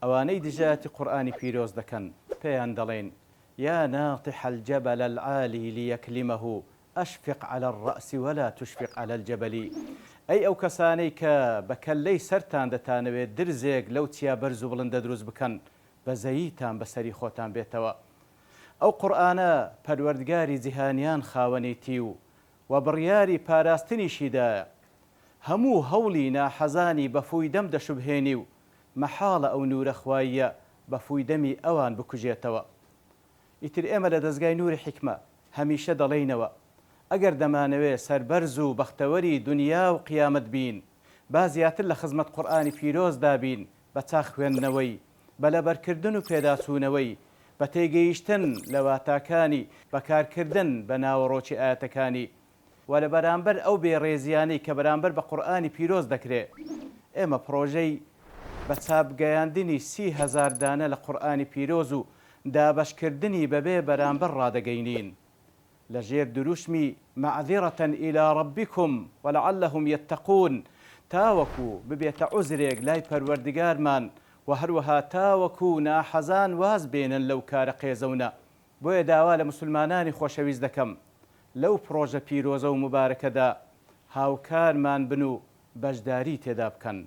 ئەوانەی دژایەتی قورئانی پیرۆز دەکەن پێیان دەڵێن يا ناطح الجبل العالي ليكلمه أشفق على الرأس ولا تشفق على الجبل أي أو كساني بكلي سرتان دتانوي درزيق لو تيا برزو بلند دروز بكن بزيتان بسري خوتان بيتوا أو قرآن پروردگاري جهانيان خاونيتيو وبرياري پاراستني شدا همو هولينا حزاني بفوي دم دشبهينيو محال أو نور خوايا بفوي دمي أوان بكجيتوا ئیتر ئێمە لە دەستگای نووری حیکمە هەمیشە دەڵێینەوە ئەگەر دەمانەوێ سەربەرز و بەختەوەری دنیا و قیامەت بین با زیاتر لە خزمەت قورئانی پیرۆزدا بین بە چاخ خوێندنەوەی بە لەبەرکردن و پێداچوونەوەی بە تێگەیشتن لە واتاکانی بەکارکردن بە ناوەڕۆکی ئاەتەکانی و لە بەرامبەر ئەو بێڕێزیانەی کە بەرامبەر بە قورئانی پیرۆز دەکرێت ئێمە پرۆژەی بە چاپگەیاندنی 30,000 دانە لە قورئانی پیرۆز و دابشکردنی بەبێ بەرامبەر ڕادەگەینین لەژێر دروشمی معذرة إلى ربكم ولعلهم يتقون تاوەکو ببێتە عوزرێک لای پەروەردگارمان و هەروەها تاوەکو ناحەزان واز بێنن لەو کارە قێزەونە بۆیە داوا لە مسلمانانی خۆشەویست دەکەم لەو پرۆژە پیرۆزە و مبارەکەدا هاوکارمان بن و بەشداری تێدا بکەن.